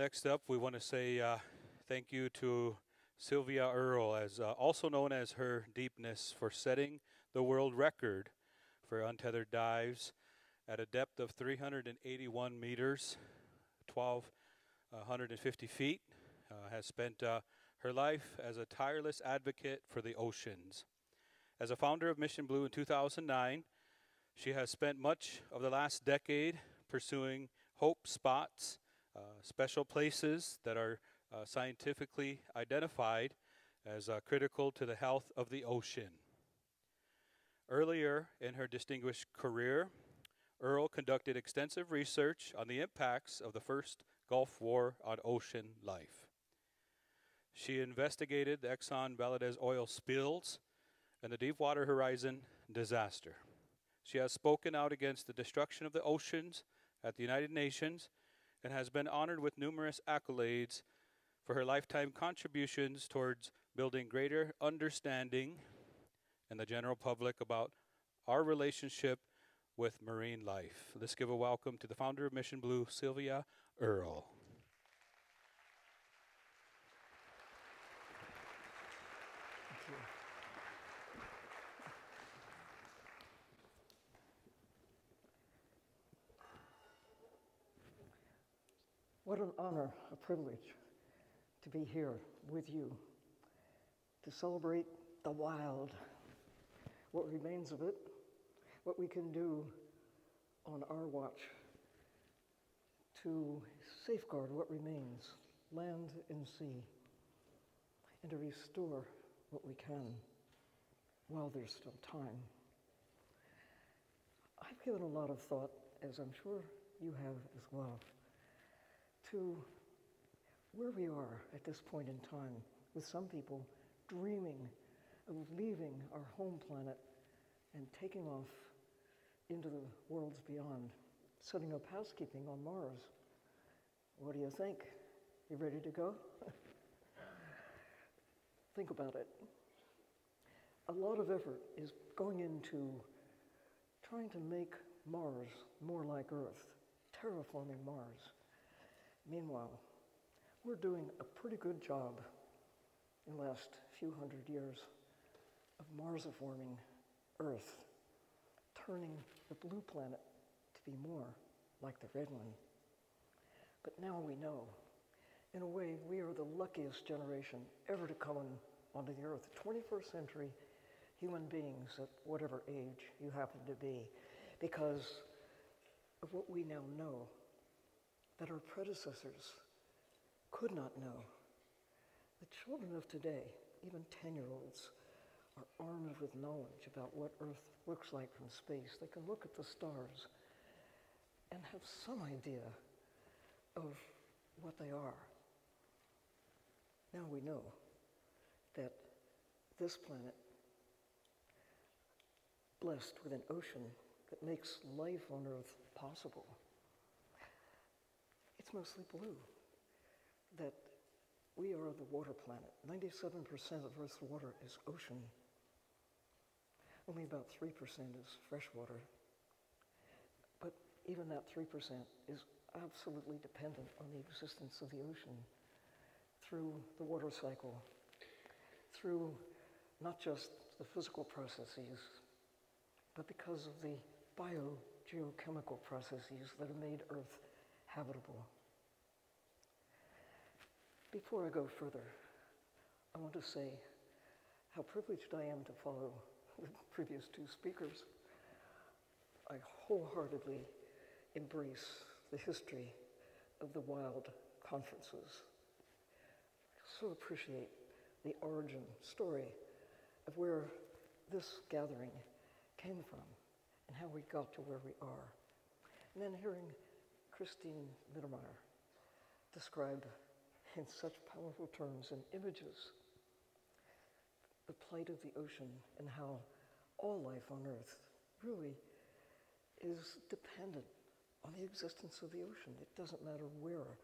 next up, we want to say thank you to Sylvia Earle, as also known as her deepness, for setting the world record for untethered dives at a depth of 381 meters, 1,250 feet. Has spent her life as a tireless advocate for the oceans. As a founder of Mission Blue in 2009, she has spent much of the last decade pursuing hope spots, special places that are scientifically identified as critical to the health of the ocean. Earlier in her distinguished career, Earle conducted extensive research on the impacts of the first Gulf War on ocean life. She investigated the Exxon Valdez oil spills and the Deepwater Horizon disaster. She has spoken out against the destruction of the oceans at the United Nations and has been honored with numerous accolades for her lifetime contributions towards building greater understanding in the general public about our relationship with marine life. Let's give a welcome to the founder of Mission Blue, Sylvia Earle. Thank you. What an honor, a privilege to be here with you, to celebrate the wild, what remains of it, what we can do on our watch to safeguard what remains, land and sea, and to restore what we can while there's still time. I've given a lot of thought, as I'm sure you have as well, to where we are at this point in time, with some people dreaming of leaving our home planet and taking off into the worlds beyond, setting up housekeeping on Mars. What do you think? You ready to go? Think about it. A lot of effort is going into trying to make Mars more like Earth, terraforming Mars. Meanwhile, we're doing a pretty good job in the last few hundred years of Marsiforming Earth, turning the blue planet to be more like the red one. But now we know, in a way, we are the luckiest generation ever to come onto the Earth. 21st century human beings at whatever age you happen to be, because of what we now know that our predecessors could not know. The children of today, even 10-year-olds, are armed with knowledge about what Earth looks like from space. They can look at the stars and have some idea of what they are. Now we know that this planet, blessed with an ocean that makes life on Earth possible, it's mostly blue. That we are the water planet. 97% of Earth's water is ocean. Only about 3% is fresh water. But even that 3% is absolutely dependent on the existence of the ocean through the water cycle, through not just the physical processes, but because of the biogeochemical processes that have made Earth habitable. Before I go further, I want to say how privileged I am to follow the previous two speakers. I wholeheartedly embrace the history of the WILD conferences. I so appreciate the origin story of where this gathering came from and how we got to where we are. And then hearing Christine Mittermeier describe in such powerful terms and images the plight of the ocean and how all life on Earth really is dependent on the existence of the ocean. It doesn't matter where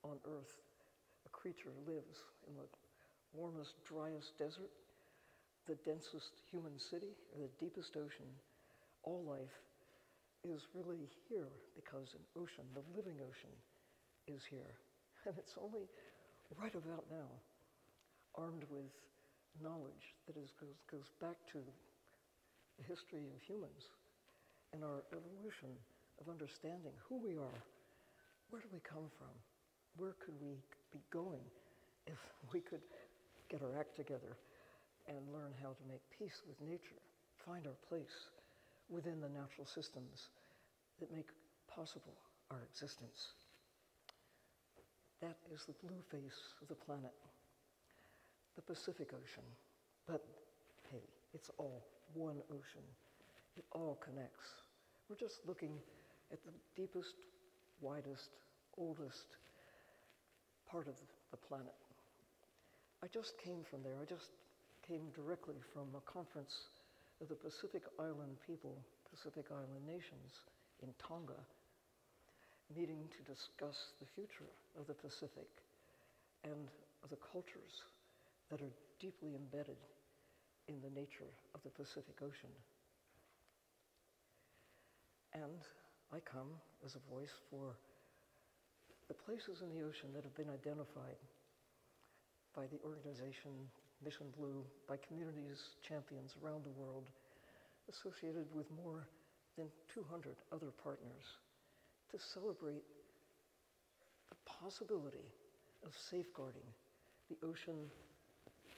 on Earth a creature lives, in the warmest, driest desert, the densest human city, or the deepest ocean. All life is really here because an ocean, the living ocean, is here. And it's only right about now, armed with knowledge that goes back to the history of humans and our evolution of understanding who we are, where do we come from, where could we be going if we could get our act together and learn how to make peace with nature, find our place within the natural systems that make possible our existence. That is the blue face of the planet, the Pacific Ocean. But hey, it's all one ocean. It all connects. We're just looking at the deepest, widest, oldest part of the planet. I just came from there. I just came directly from a conference of the Pacific Island people, Pacific Island nations in Tonga, meeting to discuss the future of the Pacific and of the cultures that are deeply embedded in the nature of the Pacific Ocean. And I come as a voice for the places in the ocean that have been identified by the organization Mission Blue, by communities, champions around the world, associated with more than 200 other partners, to celebrate the possibility of safeguarding the ocean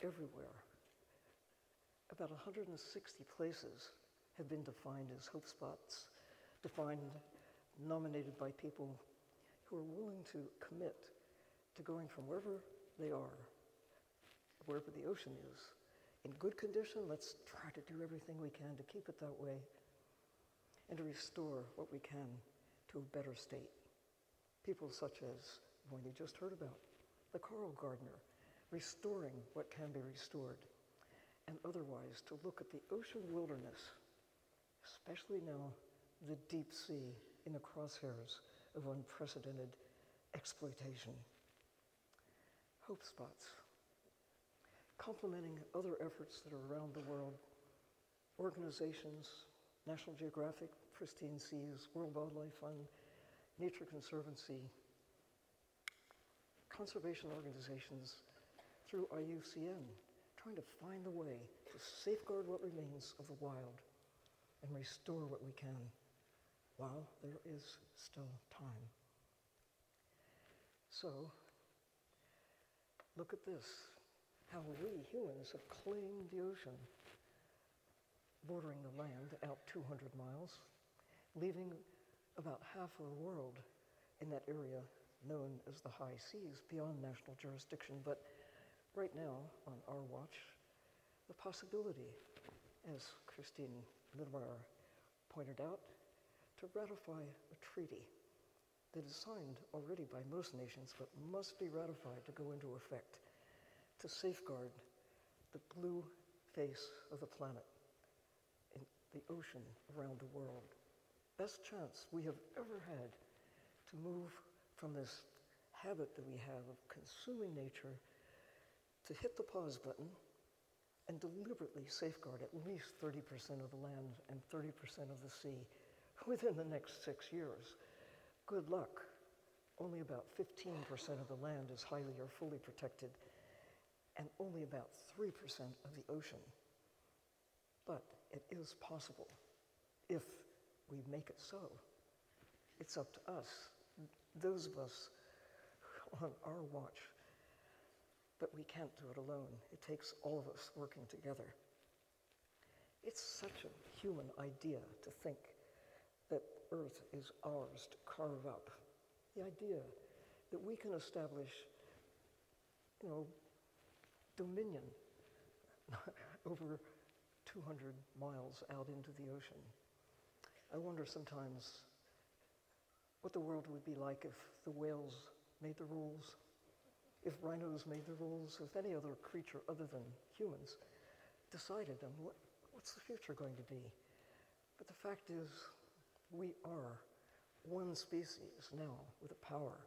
everywhere. About 160 places have been defined as hope spots, nominated by people who are willing to commit to going from wherever they are, wherever the ocean is, in good condition. Let's try to do everything we can to keep it that way and to restore what we can to a better state. People such as the one you just heard about, the coral gardener, restoring what can be restored, and otherwise to look at the ocean wilderness, especially now the deep sea in the crosshairs of unprecedented exploitation. Hope spots, complementing other efforts that are around the world, organizations, National Geographic, Pristine Seas, World Wildlife Fund, Nature Conservancy, conservation organizations through IUCN, trying to find a way to safeguard what remains of the wild and restore what we can while there is still time. So, look at this, how we humans have claimed the ocean, bordering the land out 200 miles, leaving about half of the world in that area known as the high seas beyond national jurisdiction. But right now, on our watch, the possibility, as Christine Lidmeyer pointed out, to ratify a treaty that is signed already by most nations but must be ratified to go into effect to safeguard the blue face of the planet in the ocean around the world. Best chance we have ever had to move from this habit that we have of consuming nature to hit the pause button and deliberately safeguard at least 30% of the land and 30% of the sea within the next 6 years. Good luck. Only about 15% of the land is highly or fully protected, and only about 3% of the ocean. But it is possible if we make it so. It's up to us, those of us on our watch. But we can't do it alone. It takes all of us working together. It's such a human idea to think that Earth is ours to carve up. The idea that we can establish, dominion over 200 miles out into the ocean. I wonder sometimes what the world would be like if the whales made the rules, if rhinos made the rules, if any other creature other than humans decided them. What's the future going to be? But the fact is, we are one species now with the power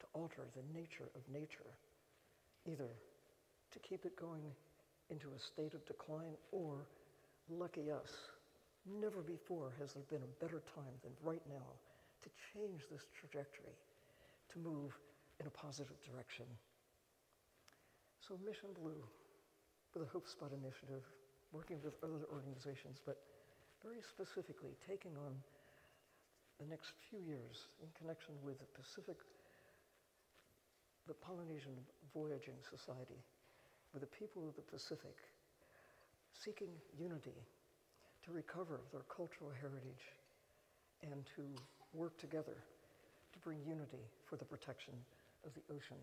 to alter the nature of nature, either to keep it going into a state of decline or, lucky us, never before has there been a better time than right now to change this trajectory, to move in a positive direction. So Mission Blue, with the Hope Spot Initiative, working with other organizations, but very specifically taking on the next few years in connection with the Polynesian Voyaging Society, with the people of the Pacific, seeking unity to recover their cultural heritage and to work together to bring unity for the protection of the ocean.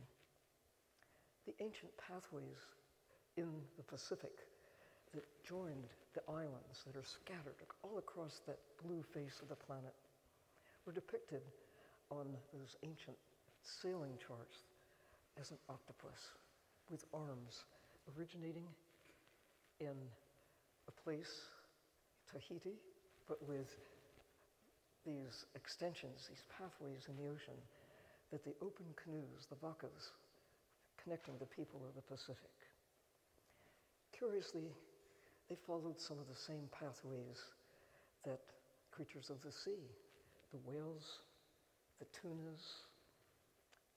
The ancient pathways in the Pacific that joined the islands that are scattered all across that blue face of the planet were depicted on those ancient sailing charts as an octopus with arms originating in a place, Tahiti, but with these extensions, these pathways in the ocean, that the open canoes, the vakas, connecting the people of the Pacific. Curiously, they followed some of the same pathways that creatures of the sea, the whales, the tunas,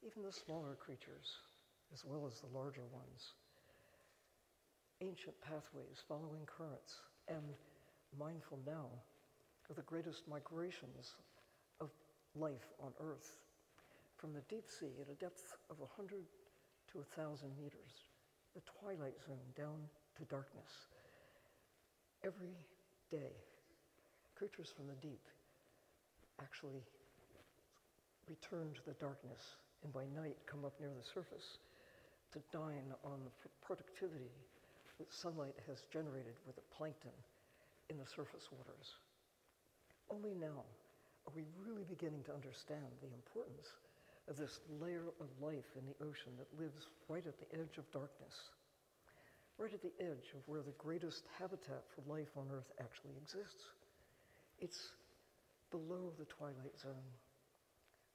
even the smaller creatures, as well as the larger ones. Ancient pathways following currents, and mindful now of the greatest migrations of life on Earth, from the deep sea at a depth of 100 to 1,000 meters, the twilight zone down to darkness. Every day, creatures from the deep actually return to the darkness, and by night come up near the surface to dine on the productivity that sunlight has generated with the plankton in the surface waters. Only now are we really beginning to understand the importance of this layer of life in the ocean that lives right at the edge of darkness, right at the edge of where the greatest habitat for life on Earth actually exists. It's below the twilight zone.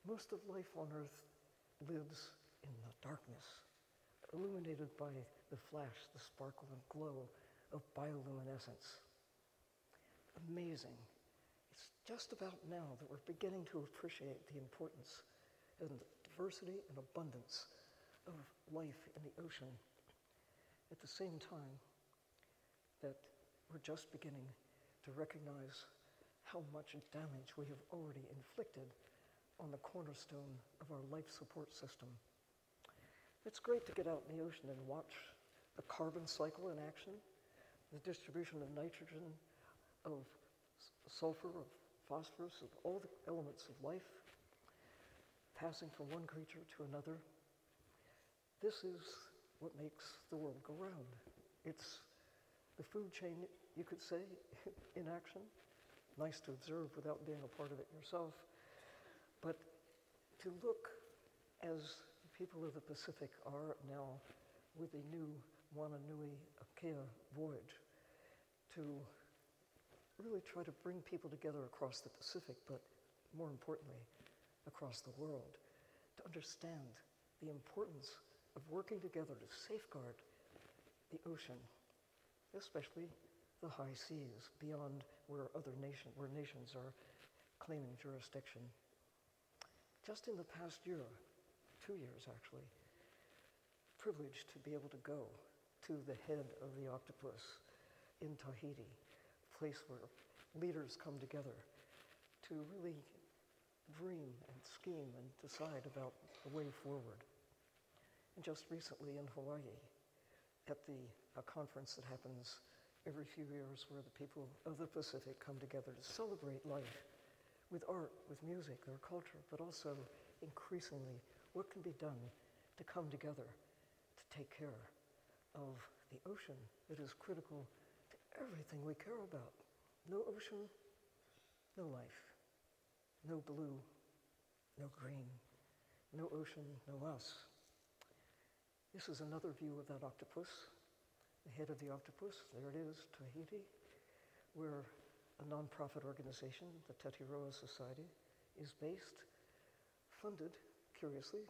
Most of life on Earth lives in the darkness, illuminated by the flash, the sparkle and glow of bioluminescence. Amazing. It's just about now that we're beginning to appreciate the importance and the diversity and abundance of life in the ocean. At the same time that we're just beginning to recognize how much damage we have already inflicted on the cornerstone of our life support system. It's great to get out in the ocean and watch the carbon cycle in action, the distribution of nitrogen, of sulfur, of phosphorus, of all the elements of life, passing from one creature to another. This is what makes the world go round. It's the food chain, you could say, in action. Nice to observe without being a part of it yourself. But to look as the people of the Pacific are now with a new Wananui Akea voyage, to really try to bring people together across the Pacific, but more importantly, across the world, to understand the importance of working together to safeguard the ocean, especially the high seas beyond where nations are claiming jurisdiction. Just in the past year, 2 years actually, privileged to be able to go to the head of the octopus in Tahiti, a place where leaders come together to really dream and scheme and decide about the way forward. And just recently in Hawaii, at a conference that happens every few years where the people of the Pacific come together to celebrate life with art, with music, their culture, but also increasingly what can be done to come together to take care of the ocean that is critical to everything we care about. No ocean, no life. No blue, no green. No ocean, no us. This is another view of that octopus, the head of the octopus. There it is, Tahiti, where a nonprofit organization, the Tetiaroa Society, is based, funded, curiously,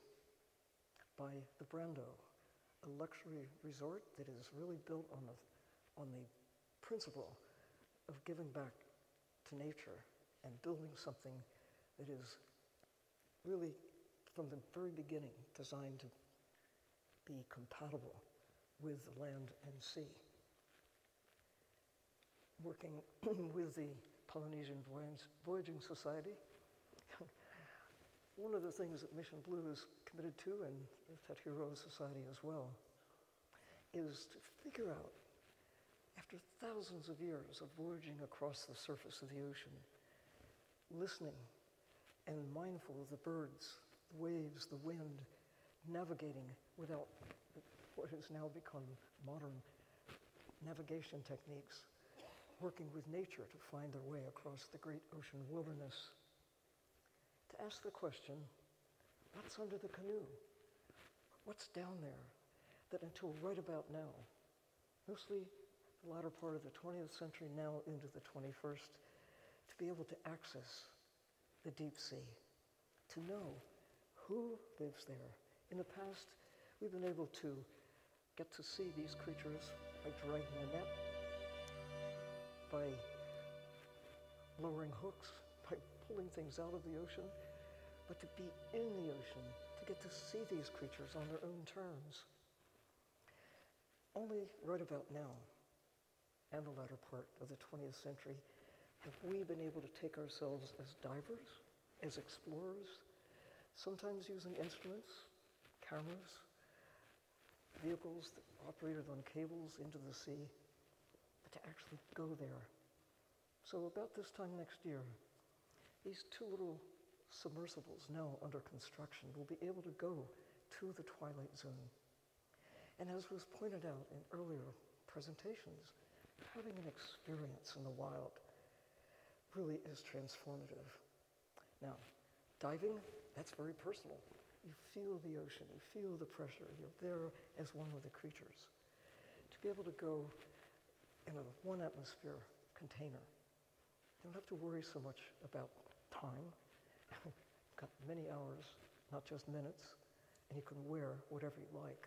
by the Brando, a luxury resort that is really built on the principle of giving back to nature and building something that is really from the very beginning, designed to be compatible with land and sea. Working with the Polynesian Voyaging Society, one of the things that Mission Blue is committed to, and that Hero Society as well, is to figure out, after thousands of years of voyaging across the surface of the ocean, listening and mindful of the birds, the waves, the wind, navigating without what has now become modern navigation techniques, working with nature to find their way across the great ocean wilderness, to ask the question, what's under the canoe? What's down there that until right about now, mostly the latter part of the 20th century, now into the 21st, to be able to access the deep sea, to know who lives there. In the past, we've been able to get to see these creatures by dragging a net, by lowering hooks, by pulling things out of the ocean, but to be in the ocean, to get to see these creatures on their own terms. Only right about now, and the latter part of the 20th century, have we been able to take ourselves as divers, as explorers, sometimes using instruments, cameras, vehicles that operated on cables into the sea, but to actually go there. So about this time next year, these two little submersibles now under construction will be able to go to the twilight zone. And as was pointed out in earlier presentations, having an experience in the wild really is transformative. Now, diving, that's very personal. You feel the ocean, you feel the pressure, you're there as one with the creatures. To be able to go in a one atmosphere container, you don't have to worry so much about time. You've got many hours, not just minutes, and you can wear whatever you like.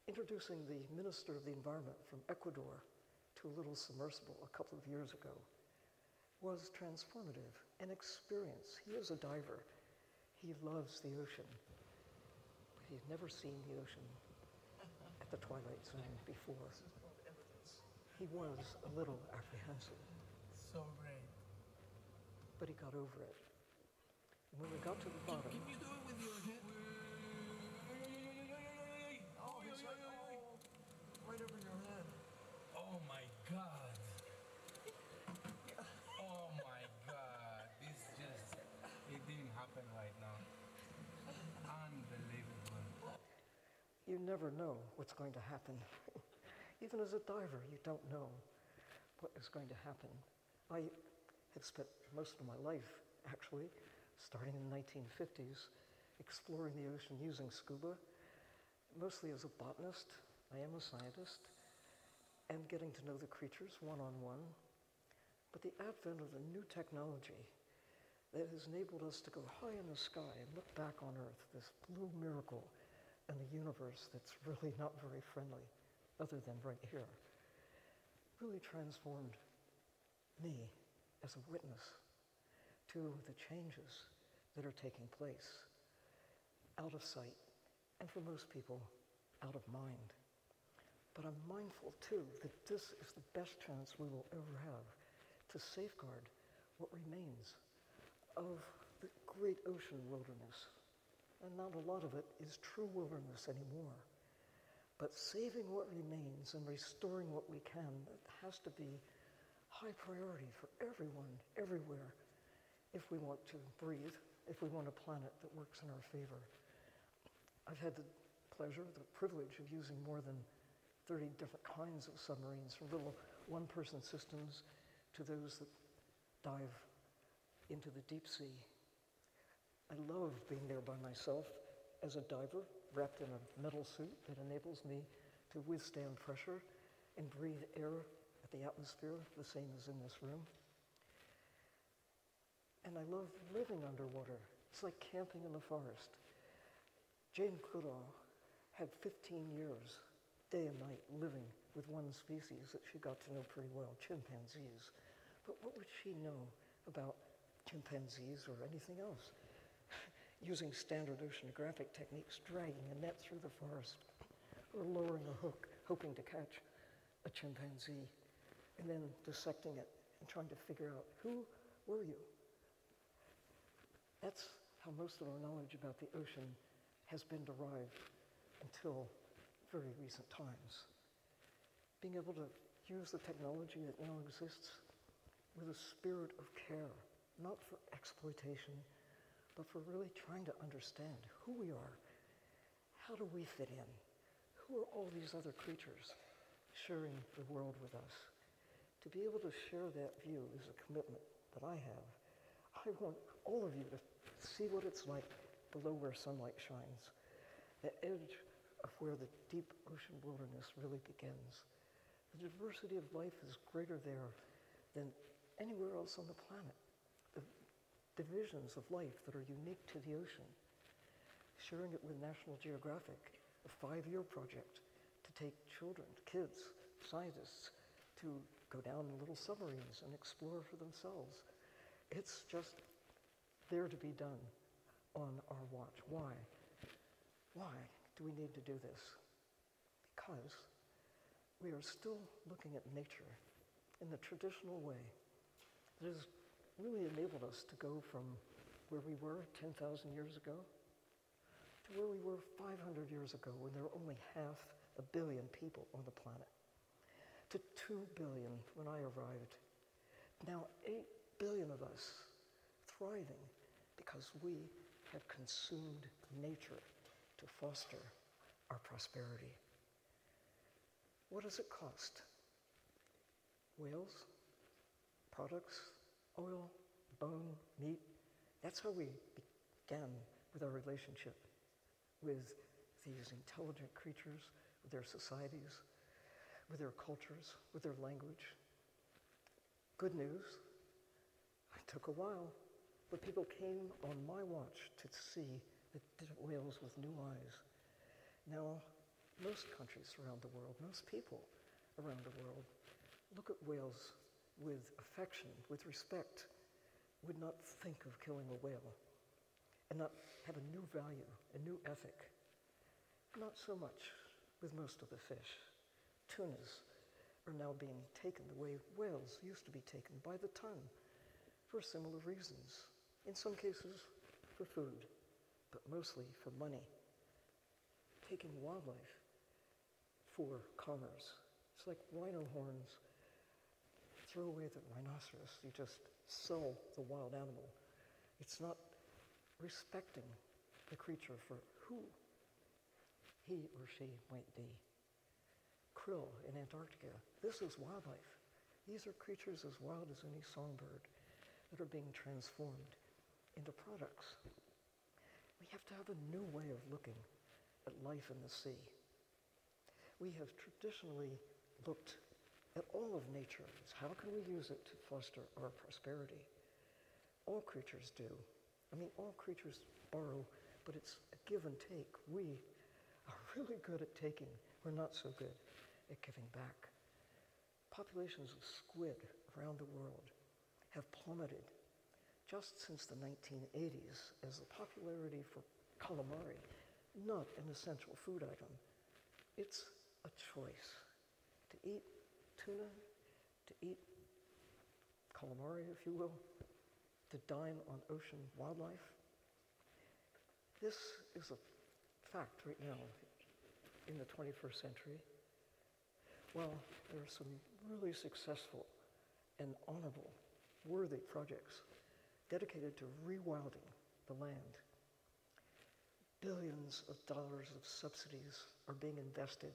Introducing the Minister of the Environment from Ecuador to a little submersible a couple of years ago was transformative, an experience. He is a diver. He loves the ocean, but he's never seen the ocean at the twilight zone before. He was a little apprehensive. So great. But he got over it. And when we got to the bottom, Can you do it with your head? Oh, it's right, right over your head. Oh my God. Oh my God. This just, it didn't happen right now. Unbelievable. you never know what's going to happen. Even as a diver, you don't know what is going to happen. I had spent most of my life, actually, starting in the 1950s, exploring the ocean using scuba, mostly as a botanist. I am a scientist, and getting to know the creatures one-on-one. But the advent of the new technology that has enabled us to go high in the sky and look back on Earth, this blue miracle in the universe that's really not very friendly, other than right here, really transformed me as a witness to the changes that are taking place out of sight, and for most people, out of mind. But I'm mindful, too, that this is the best chance we will ever have to safeguard what remains of the great ocean wilderness. And not a lot of it is true wilderness anymore. But saving what remains and restoring what we can, that has to be high priority for everyone, everywhere, if we want to breathe, if we want a planet that works in our favor. I've had the pleasure, the privilege of using more than 30 different kinds of submarines, from little one-person systems to those that dive into the deep sea. I love being there by myself as a diver, wrapped in a metal suit that enables me to withstand pressure and breathe air at the atmosphere, the same as in this room. And I love living underwater. It's like camping in the forest. Jane Goodall had 15 years, day and night, living with one species that she got to know pretty well, chimpanzees. But what would she know about chimpanzees or anything else? using standard oceanographic techniques, dragging a net through the forest, or lowering a hook, hoping to catch a chimpanzee, and then dissecting it and trying to figure out, who were you? That's how most of our knowledge about the ocean has been derived until very recent times. Being able to use the technology that now exists with a spirit of care, not for exploitation, but for really trying to understand who we are, how do we fit in, who are all these other creatures sharing the world with us. To be able to share that view is a commitment that I have. I want all of you to see what it's like below where sunlight shines, the edge of where the deep ocean wilderness really begins. The diversity of life is greater there than anywhere else on the planet. The divisions of life that are unique to the ocean. Sharing it with National Geographic, a 5-year project to take children, kids, scientists, to go down in little submarines and explore for themselves. It's just there to be done on our watch. Why? Why do we need to do this? Because we are still looking at nature in the traditional way that has really enabled us to go from where we were 10,000 years ago to where we were 500 years ago when there were only 500 million people on the planet, to 2 billion when I arrived. Now 8 billion of us thriving because we have consumed nature to foster our prosperity. What does it cost? Whales, products, oil, bone, meat. That's how we began with our relationship with these intelligent creatures, with their societies, with their cultures, with their language. Good news, it took a while, but people came on my watch to see the whales with new eyes. Now, most countries around the world, most people around the world, look at whales with affection, with respect, would not think of killing a whale, and not have a new value, a new ethic. Not so much with most of the fish. Tunas are now being taken the way whales used to be taken, by the ton, for similar reasons. In some cases, for food, but mostly for money. Taking wildlife for commerce. It's like rhino horns. Throw away the rhinoceros. You just sell the wild animal. It's not respecting the creature for who he or she might be. Krill in Antarctica. This is wildlife. These are creatures as wild as any songbird that are being transformed into products. We have to have a new way of looking at life in the sea. We have traditionally looked at all of nature as how can we use it to foster our prosperity? All creatures do. I mean, all creatures borrow, but it's a give and take. We are really good at taking. We're not so good at giving back. Populations of squid around the world have plummeted just since the 1980s as the popularity for calamari, not an essential food item. It's a choice to eat tuna, to eat calamari, if you will, to dine on ocean wildlife. This is a fact right now in the 21st century. Well, there are some really successful and honorable, worthy projects dedicated to rewilding the land. Billions of dollars of subsidies are being invested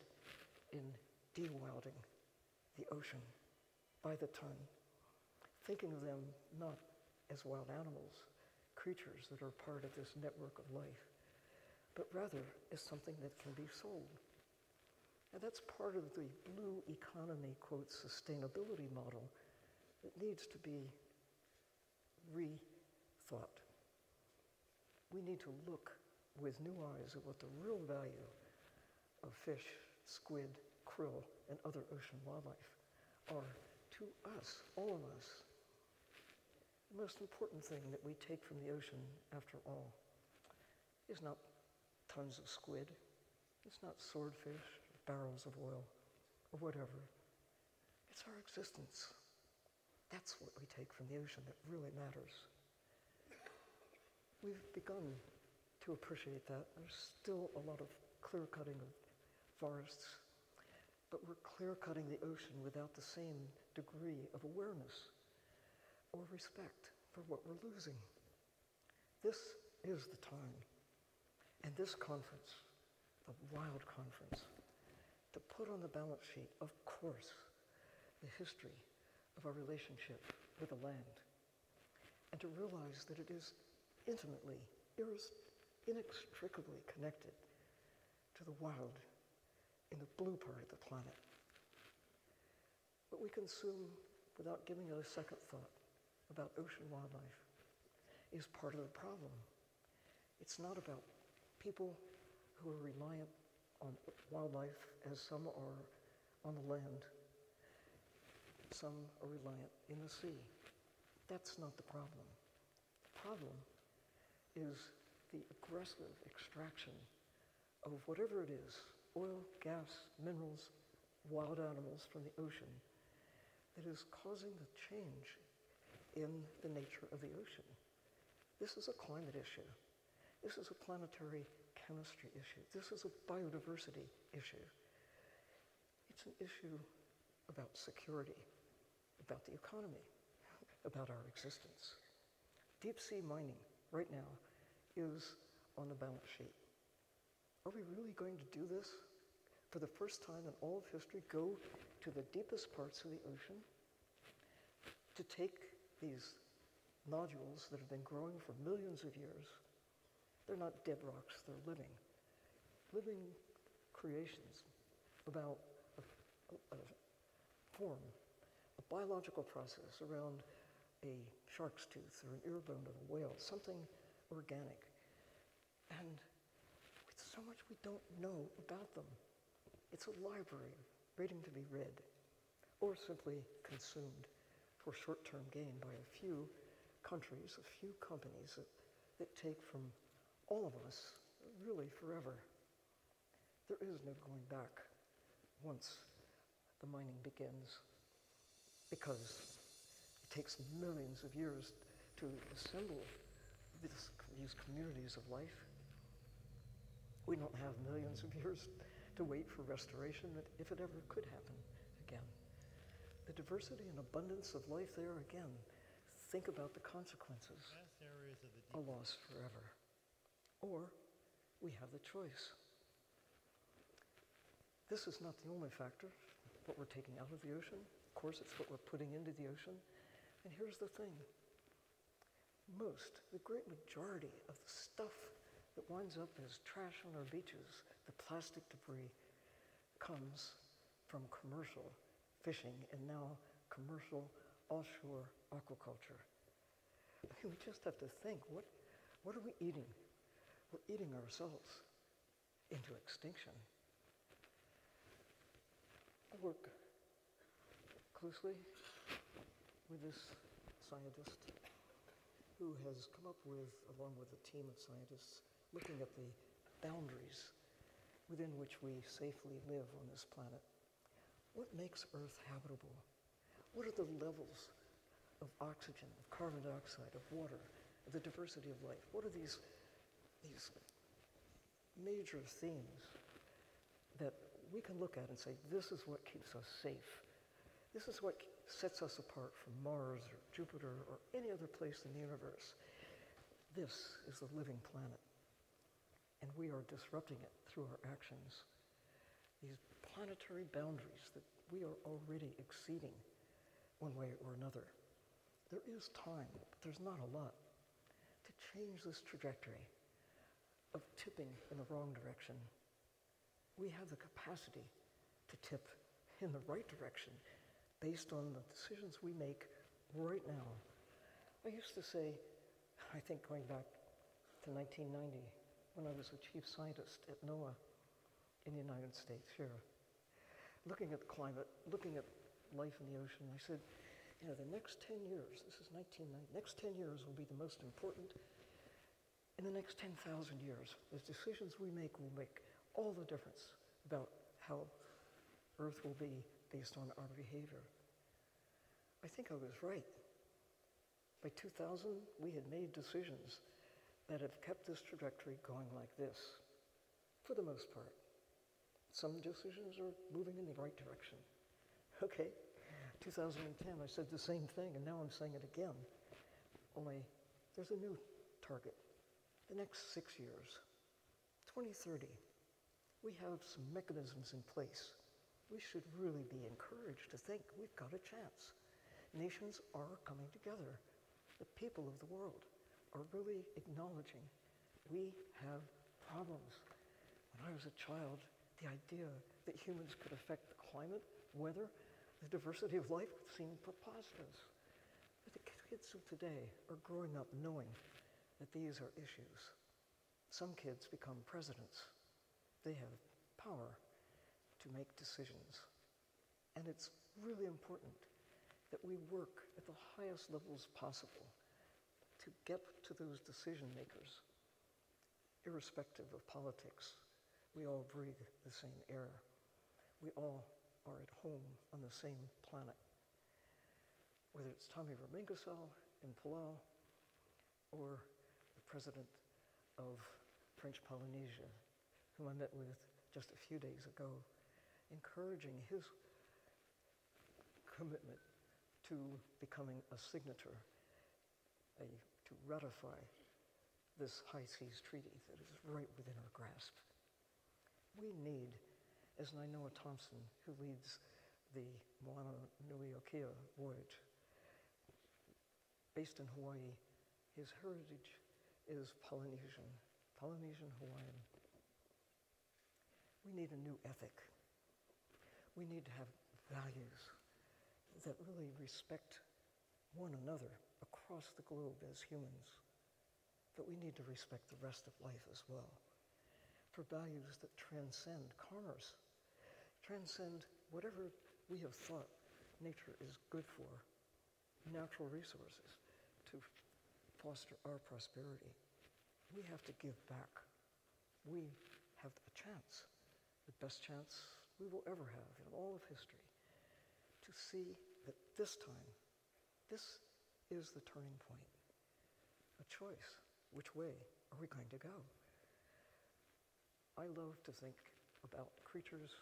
in de-wilding the ocean by the ton, thinking of them not as wild animals, creatures that are part of this network of life, but rather as something that can be sold. And that's part of the blue economy, quote, sustainability model that needs to be rethought. We need to look with new eyes at what the real value of fish, squid, krill, and other ocean wildlife are to us, all of us. The most important thing that we take from the ocean, after all, is not tons of squid. It's not swordfish, barrels of oil, or whatever. It's our existence. That's what we take from the ocean that really matters. We've begun to appreciate that. There's still a lot of clear-cutting of forests, but we're clear-cutting the ocean without the same degree of awareness or respect for what we're losing. This is the time, and this conference, the WILD conference, to put on the balance sheet, of course, the history of our relationship with the land, and to realize that it is intimately, inextricably connected to the wild in the blue part of the planet. What we consume without giving it a second thought about ocean wildlife is part of the problem. It's not about people who are reliant on wildlife as some are on the land. Some are reliant in the sea. That's not the problem. The problem is the aggressive extraction of whatever it is, oil, gas, minerals, wild animals from the ocean, that is causing the change in the nature of the ocean. This is a climate issue. This is a planetary chemistry issue. This is a biodiversity issue. It's an issue about security, about the economy, about our existence. Deep sea mining right now is on the balance sheet. Are we really going to do this? For the first time in all of history, go to the deepest parts of the ocean to take these nodules that have been growing for millions of years. They're not dead rocks, they're living creations about a form, a biological process around a shark's tooth or an ear bone of a whale, something organic. And with so much we don't know about them, it's a library waiting to be read or simply consumed for short-term gain by a few countries, a few companies that take from all of us really forever. There is no going back once the mining begins, because it takes millions of years to assemble these communities of life. We don't have millions of years to wait for restoration, if it ever could happen again. The diversity and abundance of life there again, think about the consequences, are lost forever. Or we have the choice. This is not the only factor, what we're taking out of the ocean. Of course, it's what we're putting into the ocean. And here's the thing. The great majority of the stuff that winds up as trash on our beaches, the plastic debris, comes from commercial fishing and now commercial offshore aquaculture. I mean, we just have to think, what are we eating? We're eating ourselves into extinction. I work closely with this scientist who has come up with, along with a team of scientists, looking at the boundaries within which we safely live on this planet. What makes Earth habitable? What are the levels of oxygen, of carbon dioxide, of water, of the diversity of life? What are these major themes that we can look at and say, this is what keeps us safe. This is what sets us apart from Mars or Jupiter or any other place in the universe. This is the living planet, and we are disrupting it through our actions. These planetary boundaries that we are already exceeding one way or another. There is time, but there's not a lot, to change this trajectory of tipping in the wrong direction. We have the capacity to tip in the right direction based on the decisions we make right now. I used to say, I think going back to 1990, when I was a chief scientist at NOAA in the United States here, looking at the climate, looking at life in the ocean, I said, the next 10 years, this is 1990, next 10 years will be the most important In the next 10,000 years, the decisions we make will make all the difference about how Earth will be based on our behavior. I think I was right. By 2000, we had made decisions that have kept this trajectory going like this, for the most part. Some decisions are moving in the right direction. Okay, 2010, I said the same thing, and now I'm saying it again. Only there's a new target. The next 6 years, 2030, we have some mechanisms in place. We should really be encouraged to think we've got a chance. Nations are coming together. The people of the world are really acknowledging we have problems. When I was a child, the idea that humans could affect the climate, weather, the diversity of life seemed preposterous. But the kids of today are growing up knowing that these are issues. Some kids become presidents. They have power to make decisions. And it's really important that we work at the highest levels possible to get to those decision makers. Irrespective of politics, we all breathe the same air. We all are at home on the same planet. Whether it's Tommy Romingasel in Palau or the president of French Polynesia, whom I met with just a few days ago, encouraging his commitment to becoming a signatory, to ratify this high seas treaty that is right within our grasp. We need, as Nainoa Thompson, who leads the Moana Nui Okea voyage, based in Hawaii, his heritage is Polynesian Hawaiian. We need a new ethic. We need to have values that really respect one another across the globe as humans. But we need to respect the rest of life as well. For values that transcend commerce, transcend whatever we have thought nature is good for, natural resources, to foster our prosperity. We have to give back. We have a chance, the best chance we will ever have in all of history, to see that this time, this is the turning point. A choice. Which way are we going to go? I love to think about creatures,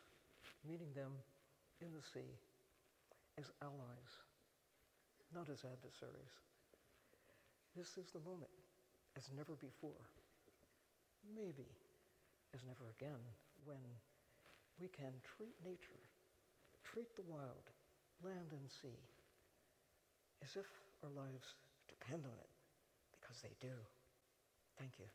meeting them in the sea as allies, not as adversaries. This is the moment, as never before, maybe as never again, when we can treat nature, treat the wild, land and sea, as if our lives depend on it, because they do. Thank you.